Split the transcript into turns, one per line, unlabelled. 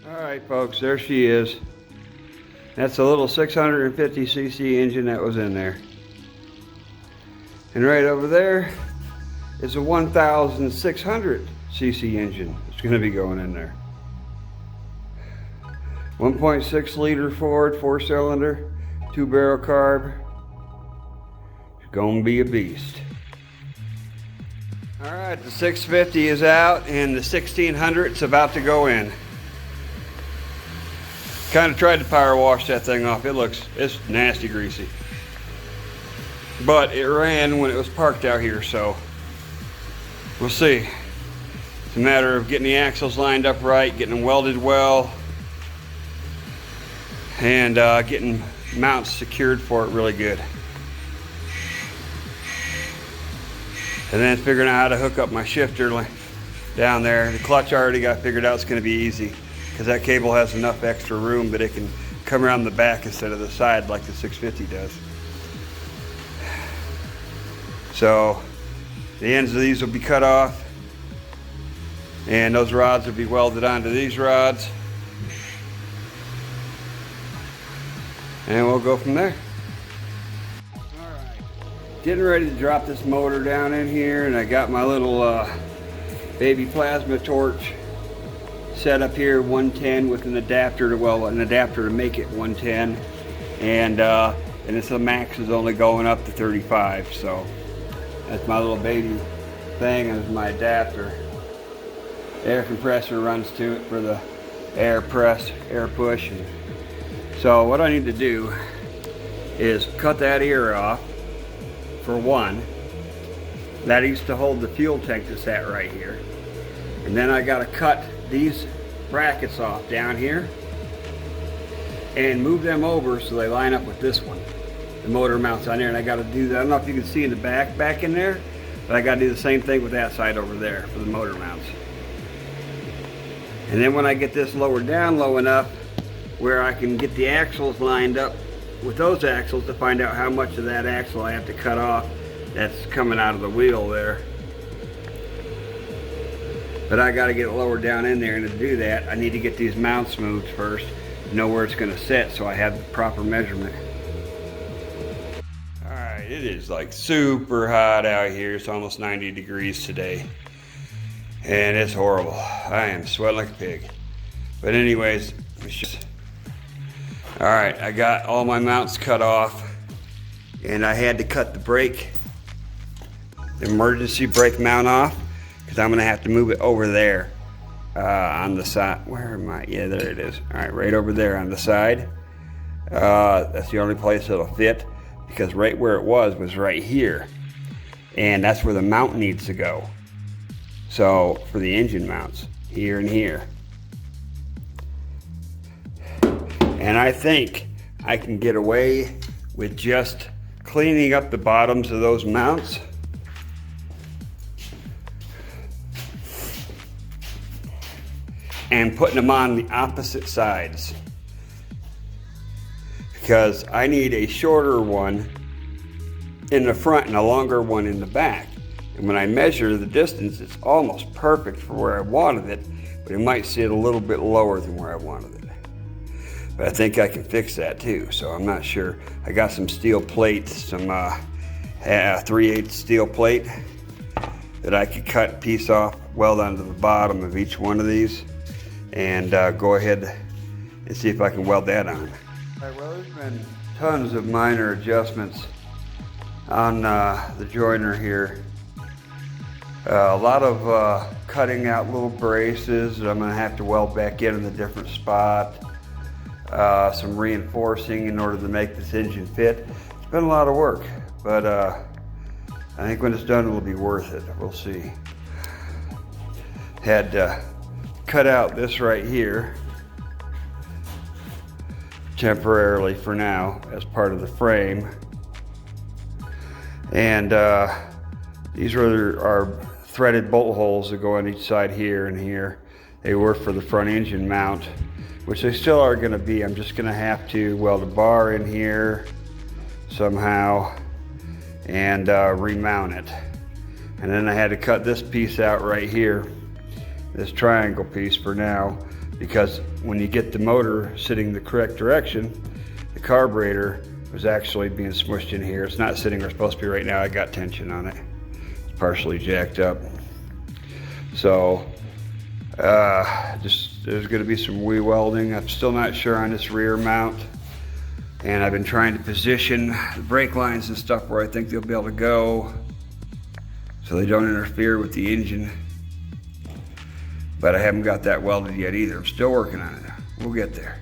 Alright folks, there she is. That's a little 650cc engine that was in there. And right over there is a 1600cc engine. It's going to be going in there. 1.6 liter Ford, 4-cylinder, 2-barrel carb. It's going to be a beast. Alright, the 650 is out and the 1600 is about to go in. Kind of tried to power wash that thing off. It's nasty greasy. But it ran when it was parked out here, so we'll see. It's a matter of getting the axles lined up right, getting them welded well, and getting mounts secured for it really good. And then figuring out how to hook up my shifter down there. The clutch I already got figured out. It's going to be easy because that cable has enough extra room that it can come around the back instead of the side like the 650 does. So the ends of these will be cut off and those rods will be welded onto these rods, and we'll go from there. Alright, getting ready to drop this motor down in here, and I got my little baby plasma torch set up here 110 with an adapter to make it 110, and it's the max is only going up to 35, so that's my little baby thing, and it's my adapter. Air compressor runs to it for the air push. And so what I need to do is cut that ear off for one. That used to hold the fuel tank that's at right here. And then I gotta cut these brackets off down here and move them over so they line up with this one. The motor mounts on there, and I gotta do that. I don't know if you can see in the back in there, but I gotta do the same thing with that side over there for the motor mounts. And then when I get this lowered down low enough where I can get the axles lined up with those axles to find out how much of that axle I have to cut off that's coming out of the wheel there. But I got to get it lowered down in there, and to do that I need to get these mounts moved first, know where it's going to sit so I have the proper measurement. Alright, it is like super hot out here. It's almost 90 degrees today. And it's horrible. I am sweating like a pig. But anyways, alright, I got all my mounts cut off, and I had to cut the emergency brake mount off, because I'm going to have to move it over there on the side. Where am I? Yeah, there it is. Alright, right over there on the side. That's the only place it'll fit, because right where it was right here. And that's where the mount needs to go. So for the engine mounts, here and here. And I think I can get away with just cleaning up the bottoms of those mounts and putting them on the opposite sides, because I need a shorter one in the front and a longer one in the back. And when I measure the distance, it's almost perfect for where I wanted it, but it might sit a little bit lower than where I wanted it. But I think I can fix that too, so I'm not sure. I got some steel plate, some 3/8 steel plate that I could cut a piece off, weld onto the bottom of each one of these, and go ahead and see if I can weld that on. All right, well, there's been tons of minor adjustments on the joiner here. A lot of cutting out little braces that I'm going to have to weld back in a different spot. Some reinforcing in order to make this engine fit. It's been a lot of work, but I think when it's done, it'll be worth it. We'll see. Had to cut out this right here temporarily for now as part of the frame. And these are threaded bolt holes that go on each side here and here. They were for the front engine mount, which they still are going to be. I'm just going to have to weld a bar in here somehow and remount it. And then I had to cut this piece out right here, this triangle piece for now, because when you get the motor sitting the correct direction, the carburetor was actually being smushed in here. It's not sitting where it's supposed to be right now. I got tension on it. It's partially jacked up. So there's going to be some re-welding. I'm still not sure on this rear mount, and I've been trying to position the brake lines and stuff where I think they'll be able to go so they don't interfere with the engine, but I haven't got that welded yet either. I'm still working on it. We'll get there.